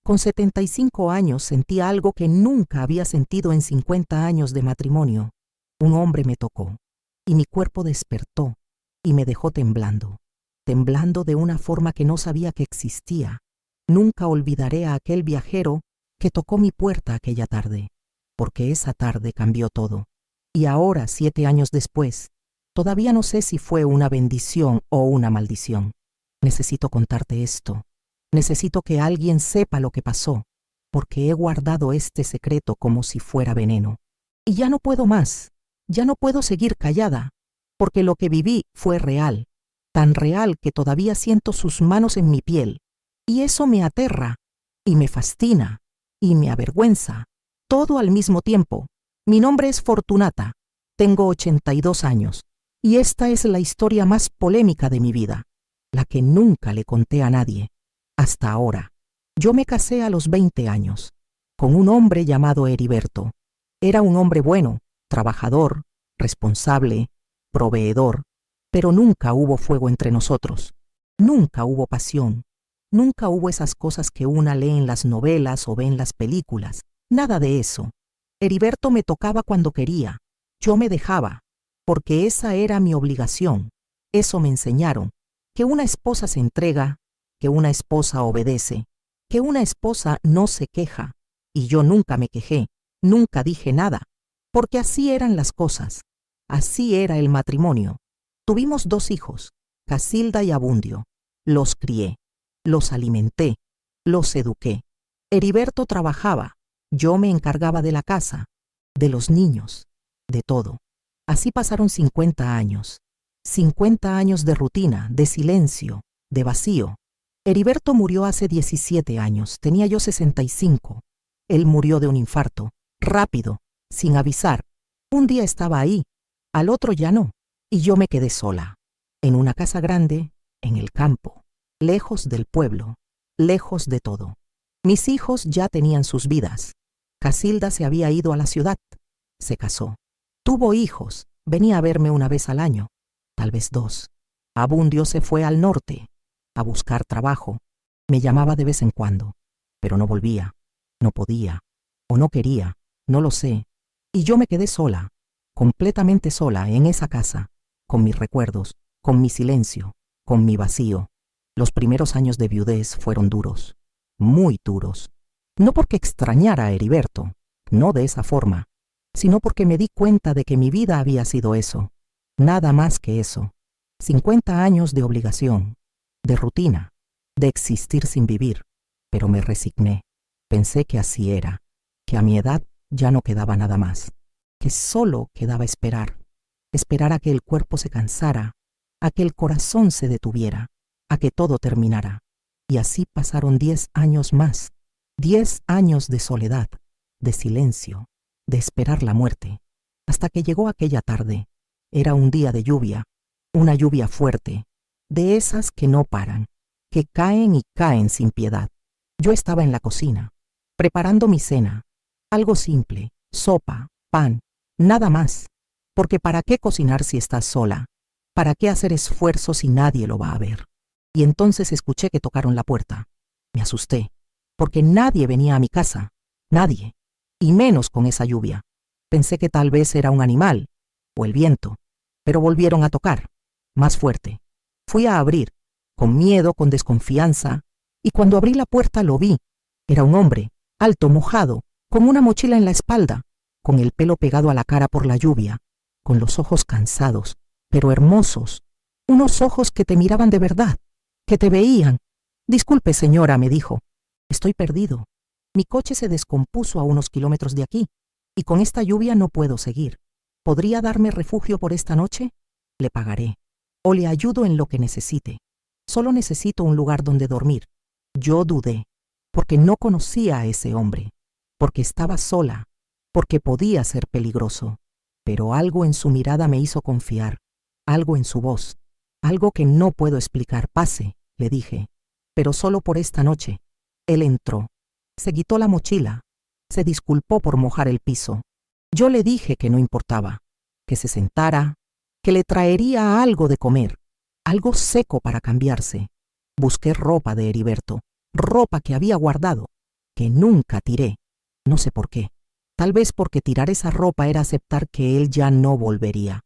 Con 75 años sentí algo que nunca había sentido en 50 años de matrimonio. Un hombre me tocó, y mi cuerpo despertó, y me dejó temblando de una forma que no sabía que existía. Nunca olvidaré a aquel viajero que tocó mi puerta aquella tarde, porque esa tarde cambió todo. Y ahora, 7 años después, todavía no sé si fue una bendición o una maldición. Necesito contarte esto. Necesito que alguien sepa lo que pasó, porque he guardado este secreto como si fuera veneno. Y ya no puedo más, ya no puedo seguir callada, porque lo que viví fue real, tan real que todavía siento sus manos en mi piel, y eso me aterra, y me fascina, y me avergüenza, todo al mismo tiempo. Mi nombre es Fortunata, tengo 82 años, y esta es la historia más polémica de mi vida, la que nunca le conté a nadie. Hasta ahora. Yo me casé a los 20 años, con un hombre llamado Heriberto. Era un hombre bueno, trabajador, responsable, proveedor, pero nunca hubo fuego entre nosotros. Nunca hubo pasión. Nunca hubo esas cosas que una lee en las novelas o ve en las películas. Nada de eso. Heriberto me tocaba cuando quería. Yo me dejaba, porque esa era mi obligación. Eso me enseñaron, que una esposa se entrega, que una esposa obedece, que una esposa no se queja, y yo nunca me quejé, nunca dije nada, porque así eran las cosas, así era el matrimonio. Tuvimos 2 hijos, Casilda y Abundio. Los crié, los alimenté, los eduqué. Heriberto trabajaba, yo me encargaba de la casa, de los niños, de todo. Así pasaron 50 años, 50 años de rutina, de silencio, de vacío. Heriberto murió hace 17 años, tenía yo 65. Él murió de un infarto, rápido, sin avisar. Un día estaba ahí, al otro ya no, y yo me quedé sola, en una casa grande, en el campo, lejos del pueblo, lejos de todo. Mis hijos ya tenían sus vidas. Casilda se había ido a la ciudad, se casó, tuvo hijos, venía a verme una vez al año, tal vez 2. Abundio se fue al norte, a buscar trabajo. Me llamaba de vez en cuando, pero no volvía, no podía, o no quería, no lo sé. Y yo me quedé sola, completamente sola en esa casa, con mis recuerdos, con mi silencio, con mi vacío. Los primeros años de viudez fueron duros, muy duros. No porque extrañara a Heriberto, no de esa forma, sino porque me di cuenta de que mi vida había sido eso, nada más que eso. 50 años de obligación, de rutina, de existir sin vivir, pero me resigné. Pensé que así era, que a mi edad ya no quedaba nada más, que solo quedaba esperar, esperar a que el cuerpo se cansara, a que el corazón se detuviera, a que todo terminara. Y así pasaron 10 años más, 10 años de soledad, de silencio, de esperar la muerte, hasta que llegó aquella tarde. Era un día de lluvia, una lluvia fuerte, de esas que no paran, que caen y caen sin piedad. Yo estaba en la cocina, preparando mi cena, algo simple, sopa, pan, nada más, porque ¿para qué cocinar si estás sola? ¿Para qué hacer esfuerzo si nadie lo va a ver? Y entonces escuché que tocaron la puerta. Me asusté, porque nadie venía a mi casa, nadie, y menos con esa lluvia. Pensé que tal vez era un animal, o el viento, pero volvieron a tocar, más fuerte. Fui a abrir, con miedo, con desconfianza, y cuando abrí la puerta lo vi. Era un hombre, alto, mojado, con una mochila en la espalda, con el pelo pegado a la cara por la lluvia, con los ojos cansados, pero hermosos, unos ojos que te miraban de verdad, que te veían. Disculpe, señora, me dijo, estoy perdido. Mi coche se descompuso a unos kilómetros de aquí, y con esta lluvia no puedo seguir. ¿Podría darme refugio por esta noche? Le pagaré, o le ayudo en lo que necesite. Solo necesito un lugar donde dormir. Yo dudé, porque no conocía a ese hombre, porque estaba sola, porque podía ser peligroso. Pero algo en su mirada me hizo confiar, algo en su voz, algo que no puedo explicar. Pase, le dije, pero solo por esta noche. Él entró, se quitó la mochila, se disculpó por mojar el piso. Yo le dije que no importaba, que se sentara, que le traería algo de comer, algo seco para cambiarse. Busqué ropa de Heriberto, ropa que había guardado, que nunca tiré. No sé por qué. Tal vez porque tirar esa ropa era aceptar que él ya no volvería.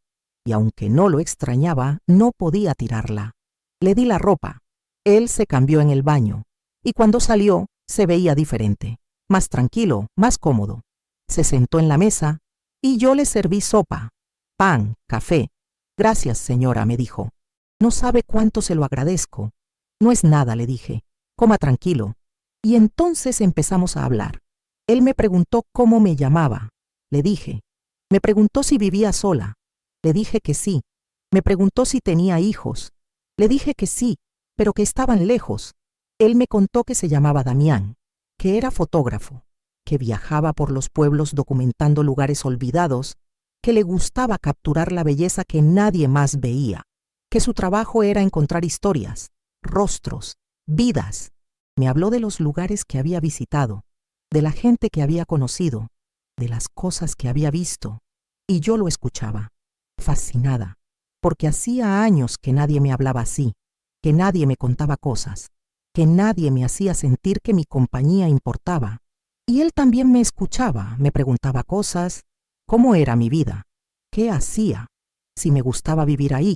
Y aunque no lo extrañaba, no podía tirarla. Le di la ropa. Él se cambió en el baño. Y cuando salió, se veía diferente. Más tranquilo, más cómodo. Se sentó en la mesa y yo le serví sopa, pan, café. Gracias, señora, me dijo. No sabe cuánto se lo agradezco. No es nada, le dije. Coma tranquilo. Y entonces empezamos a hablar. Él me preguntó cómo me llamaba. Le dije. Me preguntó si vivía sola. Le dije que sí. Me preguntó si tenía hijos. Le dije que sí, pero que estaban lejos. Él me contó que se llamaba Damián, que era fotógrafo, que viajaba por los pueblos documentando lugares olvidados, que le gustaba capturar la belleza que nadie más veía, que su trabajo era encontrar historias, rostros, vidas. Me habló de los lugares que había visitado, de la gente que había conocido, de las cosas que había visto, y yo lo escuchaba, fascinada, porque hacía años que nadie me hablaba así, que nadie me contaba cosas, que nadie me hacía sentir que mi compañía importaba. Y él también me escuchaba, me preguntaba cosas, cómo era mi vida, qué hacía, si me gustaba vivir ahí,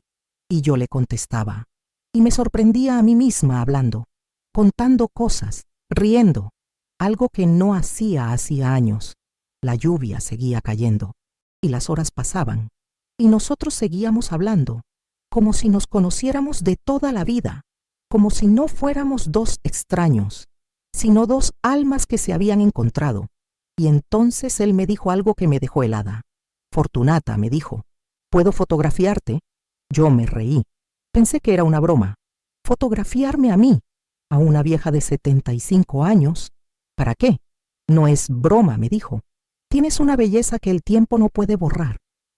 y yo le contestaba. Y me sorprendía a mí misma hablando, contando cosas, riendo, algo que no hacía años. La lluvia seguía cayendo, y las horas pasaban, y nosotros seguíamos hablando, como si nos conociéramos de toda la vida, como si no fuéramos dos extraños, sino dos almas que se habían encontrado. Y entonces él me dijo algo que me dejó helada. Fortunata, me dijo, ¿puedo fotografiarte? Yo me reí. Pensé que era una broma. ¿Fotografiarme a mí, a una vieja de 75 años? ¿Para qué? No es broma, me dijo. Tienes una belleza que el tiempo no puede borrar.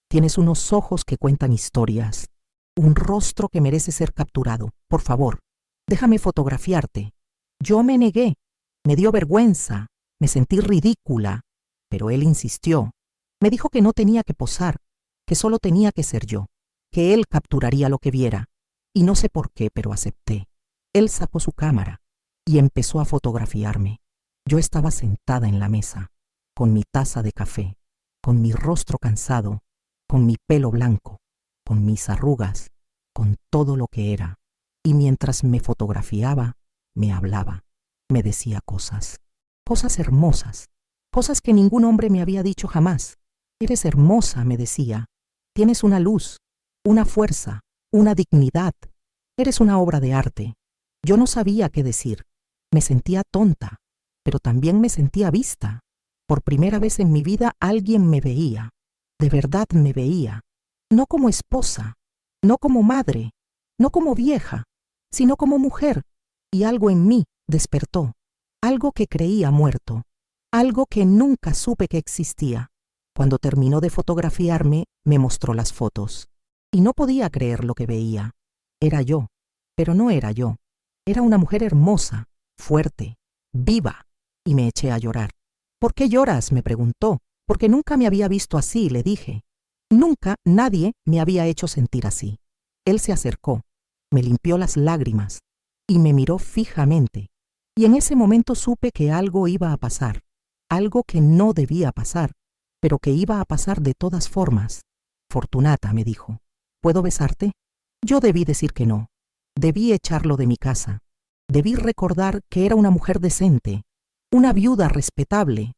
Tienes unos ojos que cuentan historias. Un rostro que merece ser capturado. Por favor, déjame fotografiarte. Yo me negué. Me dio vergüenza. Me sentí ridícula. Pero él insistió. Me dijo que no tenía que posar, que solo tenía que ser yo, que él capturaría lo que viera. Y no sé por qué, pero acepté. Él sacó su cámara y empezó a fotografiarme. Yo estaba sentada en la mesa, con mi taza de café, con mi rostro cansado, con mi pelo blanco, con mis arrugas, con todo lo que era. Y mientras me fotografiaba, me hablaba, me decía cosas, cosas hermosas, cosas que ningún hombre me había dicho jamás. Eres hermosa, me decía. Tienes una luz, una fuerza, una dignidad. Eres una obra de arte. Yo no sabía qué decir. Me sentía tonta, pero también me sentía vista. Por primera vez en mi vida alguien me veía. De verdad me veía. No como esposa, no como madre, no como vieja, sino como mujer. Y algo en mí despertó. Algo que creía muerto. Algo que nunca supe que existía. Cuando terminó de fotografiarme, me mostró las fotos. Y no podía creer lo que veía. Era yo, pero no era yo. Era una mujer hermosa, fuerte, viva, y me eché a llorar. ¿Por qué lloras?, me preguntó. Porque nunca me había visto así, le dije. Nunca nadie me había hecho sentir así. Él se acercó, me limpió las lágrimas y me miró fijamente. Y en ese momento supe que algo iba a pasar, algo que no debía pasar, pero que iba a pasar de todas formas. Fortunata, me dijo, ¿puedo besarte? Yo debí decir que no. Debí echarlo de mi casa. Debí recordar que era una mujer decente, una viuda respetable,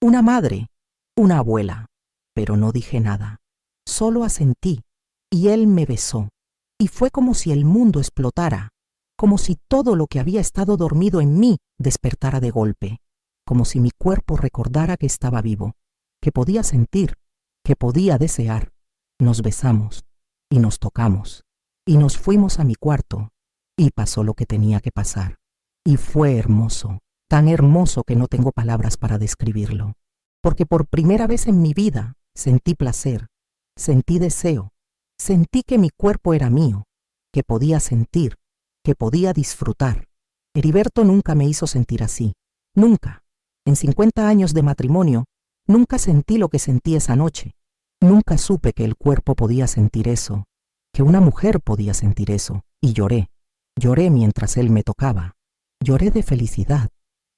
una madre, una abuela. Pero no dije nada. Solo asentí, y él me besó. Y fue como si el mundo explotara, como si todo lo que había estado dormido en mí despertara de golpe, como si mi cuerpo recordara que estaba vivo, que podía sentir, que podía desear. Nos besamos, y nos tocamos, y nos fuimos a mi cuarto, y pasó lo que tenía que pasar. Y fue hermoso, tan hermoso que no tengo palabras para describirlo, porque por primera vez en mi vida sentí placer, sentí deseo, sentí que mi cuerpo era mío, que podía sentir, que podía disfrutar. Heriberto nunca me hizo sentir así, nunca. En 50 años de matrimonio, nunca sentí lo que sentí esa noche. Nunca supe que el cuerpo podía sentir eso, que una mujer podía sentir eso, y lloré. Lloré mientras él me tocaba. Lloré de felicidad,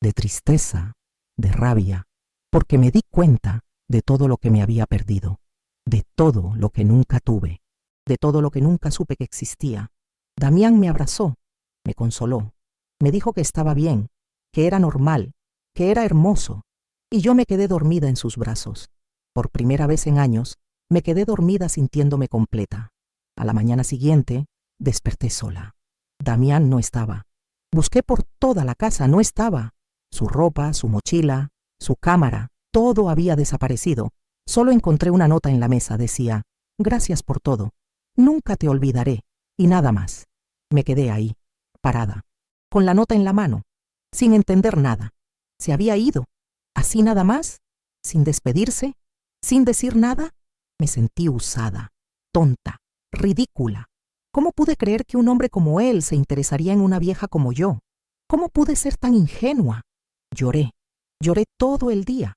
de tristeza, de rabia, porque me di cuenta de todo lo que me había perdido, de todo lo que nunca tuve, de todo lo que nunca supe que existía. Damián me abrazó, me consoló, me dijo que estaba bien, que era normal, que era hermoso, y yo me quedé dormida en sus brazos. Por primera vez en años, me quedé dormida sintiéndome completa. A la mañana siguiente, desperté sola. Damián no estaba. Busqué por toda la casa, no estaba. Su ropa, su mochila, su cámara, todo había desaparecido. Solo encontré una nota en la mesa, decía: «Gracias por todo. Nunca te olvidaré», y nada más. Me quedé ahí, parada, con la nota en la mano, sin entender nada. Se había ido, así nada más, sin despedirse, sin decir nada. Me sentí usada, tonta, ridícula. ¿Cómo pude creer que un hombre como él se interesaría en una vieja como yo? ¿Cómo pude ser tan ingenua? Lloré todo el día.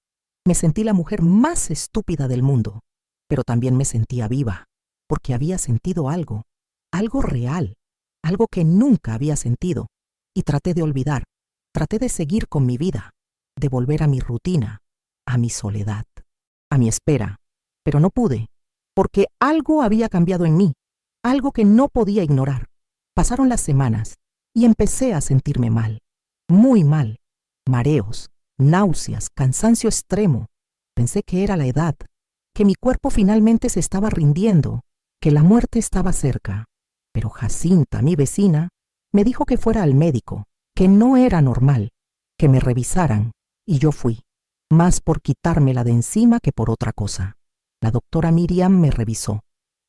Me sentí la mujer más estúpida del mundo, pero también me sentía viva, porque había sentido algo real, algo que nunca había sentido, y traté de olvidar, traté de seguir con mi vida, de volver a mi rutina, a mi soledad, a mi espera, pero no pude, porque algo había cambiado en mí, algo que no podía ignorar. Pasaron las semanas y empecé a sentirme mal, muy mal, mareos, náuseas, cansancio extremo. Pensé que era la edad, que mi cuerpo finalmente se estaba rindiendo, que la muerte estaba cerca. Pero Jacinta, mi vecina, me dijo que fuera al médico, que no era normal, que me revisaran, y yo fui, más por quitármela de encima que por otra cosa. La doctora Miriam me revisó,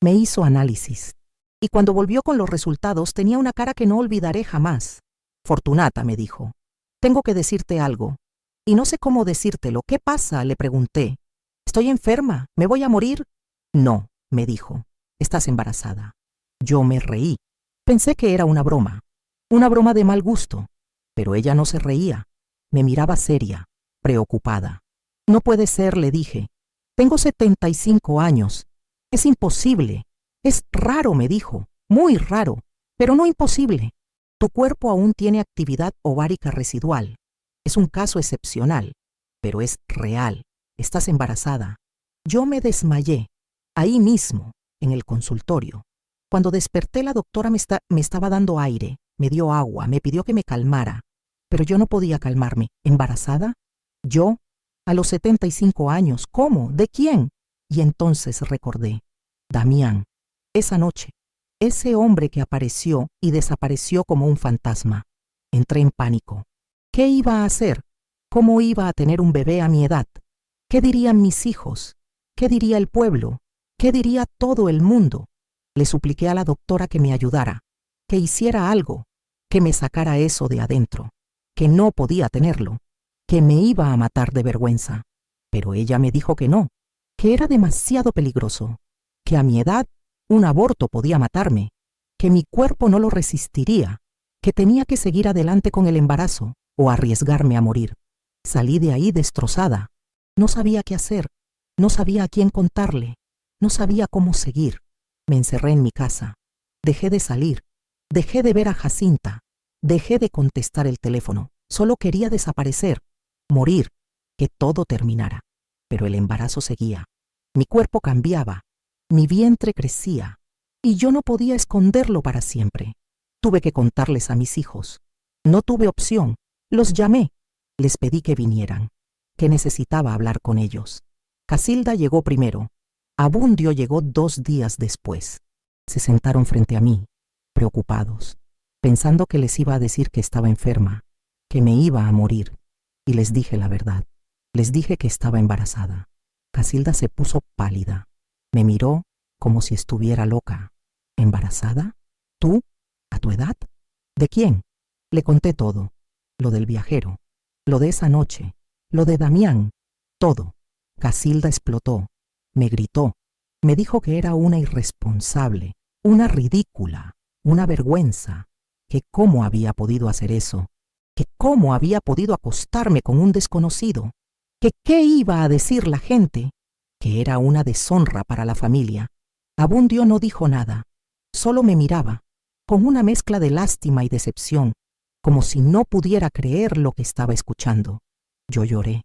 me hizo análisis, y cuando volvió con los resultados tenía una cara que no olvidaré jamás. «Fortunata», me dijo, «tengo que decirte algo, y no sé cómo decírtelo». «¿Qué pasa?», le pregunté. «¿Estoy enferma? ¿Me voy a morir?». «No», me dijo, «estás embarazada». Yo me reí. Pensé que era una broma de mal gusto, pero ella no se reía. Me miraba seria, preocupada. «No puede ser», le dije. «Tengo 75 años. Es imposible». «Es raro», me dijo, «muy raro, pero no imposible. Tu cuerpo aún tiene actividad ovárica residual. Es un caso excepcional, pero es real. Estás embarazada». Yo me desmayé, ahí mismo, en el consultorio. Cuando desperté, la doctora me estaba dando aire, me dio agua, me pidió que me calmara. Pero yo no podía calmarme. ¿Embarazada? ¿Yo? A los 75 años. ¿Cómo? ¿De quién? Y entonces recordé. Damián. Esa noche. Ese hombre que apareció y desapareció como un fantasma. Entré en pánico. ¿Qué iba a hacer? ¿Cómo iba a tener un bebé a mi edad? ¿Qué dirían mis hijos? ¿Qué diría el pueblo? ¿Qué diría todo el mundo? Le supliqué a la doctora que me ayudara, que hiciera algo, que me sacara eso de adentro, que no podía tenerlo, que me iba a matar de vergüenza. Pero ella me dijo que no, que era demasiado peligroso, que a mi edad un aborto podía matarme, que mi cuerpo no lo resistiría, que tenía que seguir adelante con el embarazo o arriesgarme a morir. Salí de ahí destrozada. No sabía qué hacer, no sabía a quién contarle, no sabía cómo seguir. Me encerré en mi casa, dejé de salir, dejé de ver a Jacinta, dejé de contestar el teléfono. Solo quería desaparecer, morir, que todo terminara. Pero el embarazo seguía, mi cuerpo cambiaba, mi vientre crecía, y yo no podía esconderlo para siempre. Tuve que contarles a mis hijos. No tuve opción, los llamé, les pedí que vinieran, que necesitaba hablar con ellos. Casilda llegó primero. Abundio llegó 2 días después. Se sentaron frente a mí, preocupados, pensando que les iba a decir que estaba enferma, que me iba a morir, y les dije la verdad. Les dije que estaba embarazada. Casilda se puso pálida. Me miró como si estuviera loca. ¿Embarazada? ¿Tú? ¿A tu edad? ¿De quién? Le conté todo. Lo del viajero, lo de esa noche, lo de Damián, todo. Casilda explotó. Me gritó, me dijo que era una irresponsable, una ridícula, una vergüenza, que cómo había podido hacer eso, que cómo había podido acostarme con un desconocido, que qué iba a decir la gente, que era una deshonra para la familia. Abundio no dijo nada, solo me miraba, con una mezcla de lástima y decepción, como si no pudiera creer lo que estaba escuchando. Yo lloré,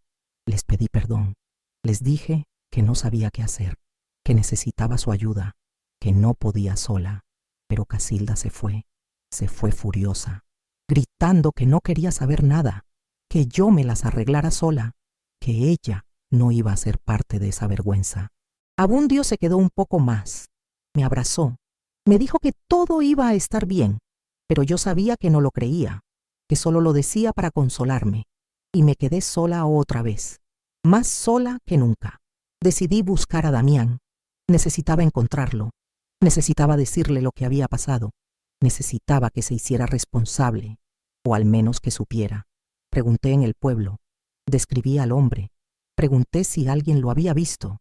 les pedí perdón, les dije que no sabía qué hacer, que necesitaba su ayuda, que no podía sola. Pero Casilda se fue furiosa, gritando que no quería saber nada, que yo me las arreglara sola, que ella no iba a ser parte de esa vergüenza. Abundio se quedó un poco más, me abrazó, me dijo que todo iba a estar bien, pero yo sabía que no lo creía, que solo lo decía para consolarme, y me quedé sola otra vez, más sola que nunca. Decidí buscar a Damián. Necesitaba encontrarlo, necesitaba decirle lo que había pasado, necesitaba que se hiciera responsable, o al menos que supiera. Pregunté en el pueblo, describí al hombre, pregunté si alguien lo había visto,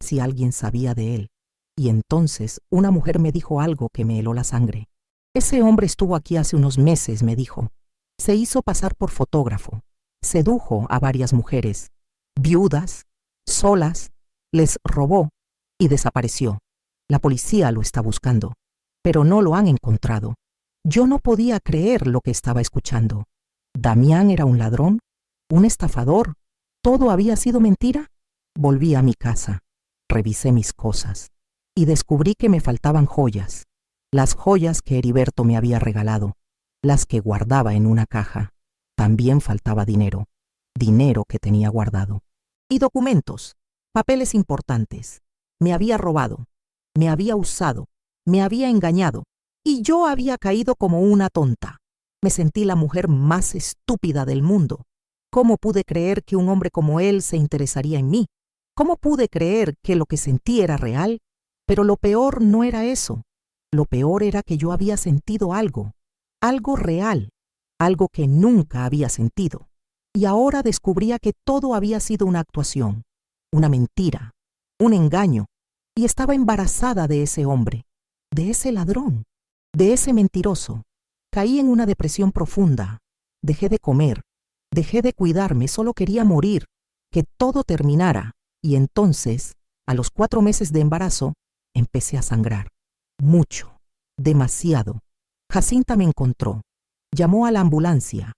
si alguien sabía de él, y entonces una mujer me dijo algo que me heló la sangre. Ese hombre estuvo aquí hace unos meses, me dijo. Se hizo pasar por fotógrafo, sedujo a varias mujeres, viudas, solas, les robó y desapareció. La policía lo está buscando, pero no lo han encontrado. Yo no podía creer lo que estaba escuchando. ¿Damián era un ladrón? ¿Un estafador? ¿Todo había sido mentira? Volví a mi casa, revisé mis cosas y descubrí que me faltaban joyas, las joyas que Heriberto me había regalado, las que guardaba en una caja. También faltaba dinero, dinero que tenía guardado. Y documentos, papeles importantes. Me había robado, me había usado, me había engañado, y yo había caído como una tonta. Me sentí la mujer más estúpida del mundo. ¿Cómo pude creer que un hombre como él se interesaría en mí? ¿Cómo pude creer que lo que sentí era real? Pero lo peor no era eso. Lo peor era que yo había sentido algo, algo real, algo que nunca había sentido. Y ahora descubría que todo había sido una actuación, una mentira, un engaño, y estaba embarazada de ese hombre, de ese ladrón, de ese mentiroso. Caí en una depresión profunda, dejé de comer, dejé de cuidarme, solo quería morir, que todo terminara, y entonces, a los 4 meses de embarazo, empecé a sangrar. Mucho, demasiado. Jacinta me encontró, llamó a la ambulancia,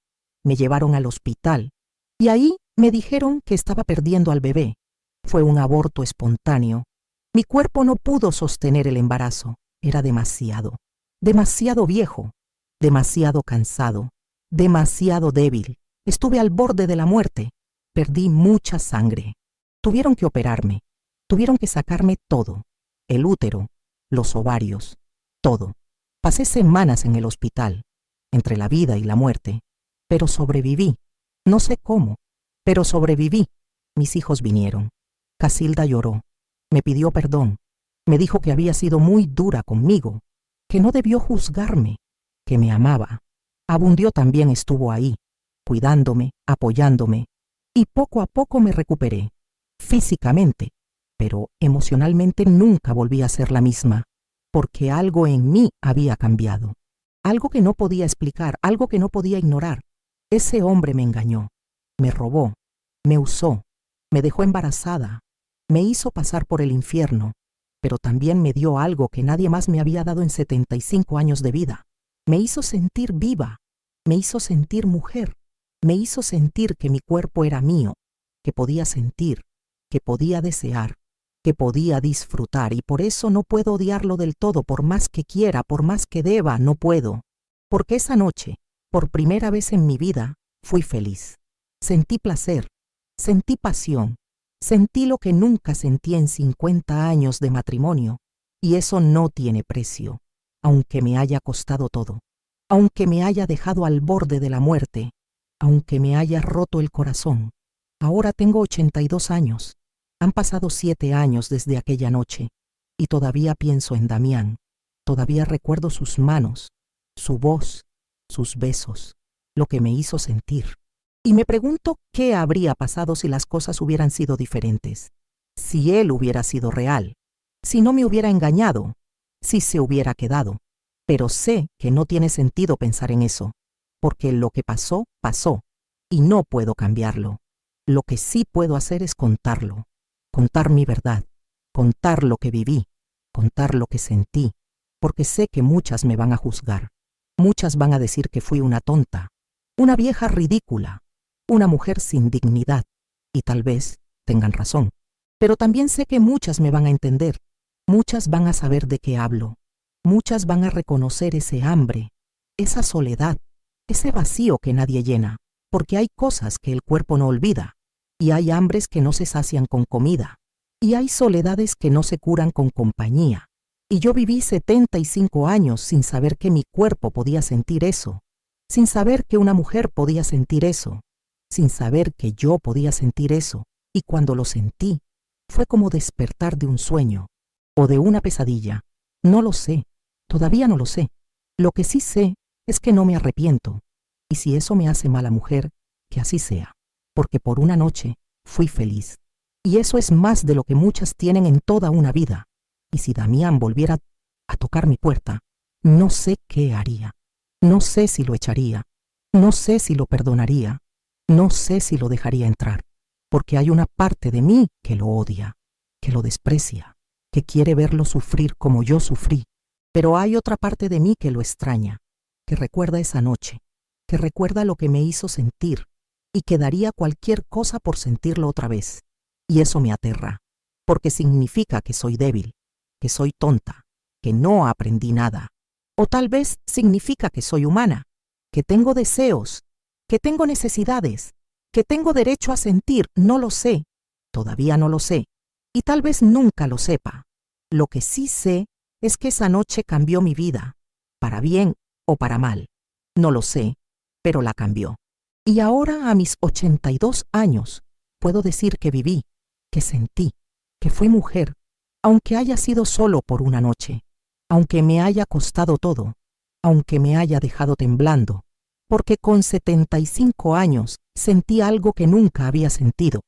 me llevaron al hospital, y ahí me dijeron que estaba perdiendo al bebé. Fue un aborto espontáneo. Mi cuerpo no pudo sostener el embarazo. Era demasiado, demasiado viejo, demasiado cansado, demasiado débil. Estuve al borde de la muerte. Perdí mucha sangre. Tuvieron que operarme. Tuvieron que sacarme todo. El útero, los ovarios, todo. Pasé semanas en el hospital, entre la vida y la muerte. Pero sobreviví. No sé cómo, pero sobreviví. Mis hijos vinieron. Casilda lloró. Me pidió perdón. Me dijo que había sido muy dura conmigo, que no debió juzgarme, que me amaba. Abundio también estuvo ahí, cuidándome, apoyándome, y poco a poco me recuperé, físicamente, pero emocionalmente nunca volví a ser la misma, porque algo en mí había cambiado, algo que no podía explicar, algo que no podía ignorar. Ese hombre me engañó, me robó, me usó, me dejó embarazada, me hizo pasar por el infierno, pero también me dio algo que nadie más me había dado en 75 años de vida. Me hizo sentir viva, me hizo sentir mujer, me hizo sentir que mi cuerpo era mío, que podía sentir, que podía desear, que podía disfrutar, y por eso no puedo odiarlo del todo, por más que quiera, por más que deba, no puedo. Porque esa noche, por primera vez en mi vida, fui feliz. Sentí placer, sentí pasión, sentí lo que nunca sentí en 50 años de matrimonio, y eso no tiene precio, aunque me haya costado todo, aunque me haya dejado al borde de la muerte, aunque me haya roto el corazón. Ahora tengo 82 años. Han pasado 7 años desde aquella noche, y todavía pienso en Damián, todavía recuerdo sus manos, su voz, sus besos, lo que me hizo sentir. Y me pregunto qué habría pasado si las cosas hubieran sido diferentes, si él hubiera sido real, si no me hubiera engañado, si se hubiera quedado. Pero sé que no tiene sentido pensar en eso, porque lo que pasó, pasó, y no puedo cambiarlo. Lo que sí puedo hacer es contarlo, contar mi verdad, contar lo que viví, contar lo que sentí, porque sé que muchas me van a juzgar, muchas van a decir que fui una tonta, una vieja ridícula, una mujer sin dignidad, y tal vez tengan razón. Pero también sé que muchas me van a entender, muchas van a saber de qué hablo, muchas van a reconocer ese hambre, esa soledad, ese vacío que nadie llena, porque hay cosas que el cuerpo no olvida, y hay hambres que no se sacian con comida, y hay soledades que no se curan con compañía. Y yo viví 75 años sin saber que mi cuerpo podía sentir eso, sin saber que una mujer podía sentir eso, sin saber que yo podía sentir eso, y cuando lo sentí, fue como despertar de un sueño, o de una pesadilla. No lo sé, todavía no lo sé. Lo que sí sé es que no me arrepiento, y si eso me hace mala mujer, que así sea, porque por una noche fui feliz. Y eso es más de lo que muchas tienen en toda una vida. Y si Damián volviera a tocar mi puerta, no sé qué haría. No sé si lo echaría, no sé si lo perdonaría, no sé si lo dejaría entrar, porque hay una parte de mí que lo odia, que lo desprecia, que quiere verlo sufrir como yo sufrí, pero hay otra parte de mí que lo extraña, que recuerda esa noche, que recuerda lo que me hizo sentir y que daría cualquier cosa por sentirlo otra vez. Y eso me aterra, porque significa que soy débil, que soy tonta, que no aprendí nada. O tal vez significa que soy humana, que tengo deseos, que tengo necesidades, que tengo derecho a sentir, no lo sé, todavía no lo sé, y tal vez nunca lo sepa. Lo que sí sé es que esa noche cambió mi vida, para bien o para mal. No lo sé, pero la cambió. Y ahora, a mis 82 años, puedo decir que viví, que sentí, que fui mujer, aunque haya sido solo por una noche, aunque me haya costado todo, aunque me haya dejado temblando, porque con 75 años sentí algo que nunca había sentido,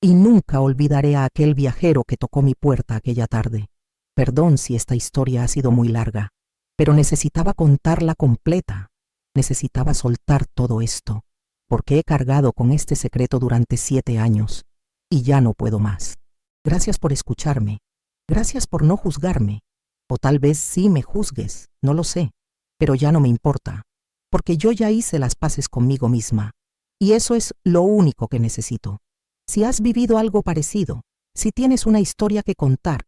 y nunca olvidaré a aquel viajero que tocó mi puerta aquella tarde. Perdón si esta historia ha sido muy larga, pero necesitaba contarla completa, necesitaba soltar todo esto, porque he cargado con este secreto durante 7 años, y ya no puedo más. Gracias por escucharme, gracias por no juzgarme, o tal vez sí me juzgues, no lo sé, pero ya no me importa, porque yo ya hice las paces conmigo misma, y eso es lo único que necesito. Si has vivido algo parecido, si tienes una historia que contar,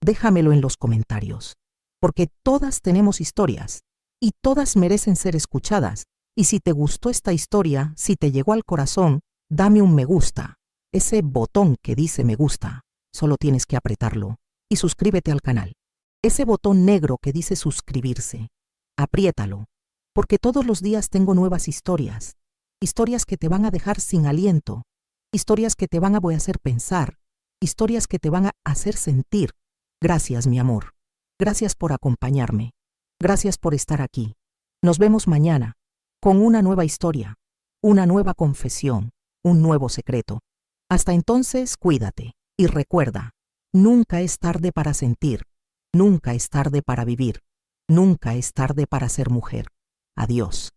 déjamelo en los comentarios, porque todas tenemos historias, y todas merecen ser escuchadas, y si te gustó esta historia, si te llegó al corazón, dame un me gusta, ese botón que dice me gusta, solo tienes que apretarlo, y suscríbete al canal. Ese botón negro que dice suscribirse, apriétalo, porque todos los días tengo nuevas historias, historias que te van a dejar sin aliento, historias que te van a hacer pensar, historias que te van a hacer sentir. Gracias, mi amor. Gracias por acompañarme. Gracias por estar aquí. Nos vemos mañana, con una nueva historia, una nueva confesión, un nuevo secreto. Hasta entonces, cuídate y recuerda, nunca es tarde para sentir. Nunca es tarde para vivir, nunca es tarde para ser mujer. Adiós.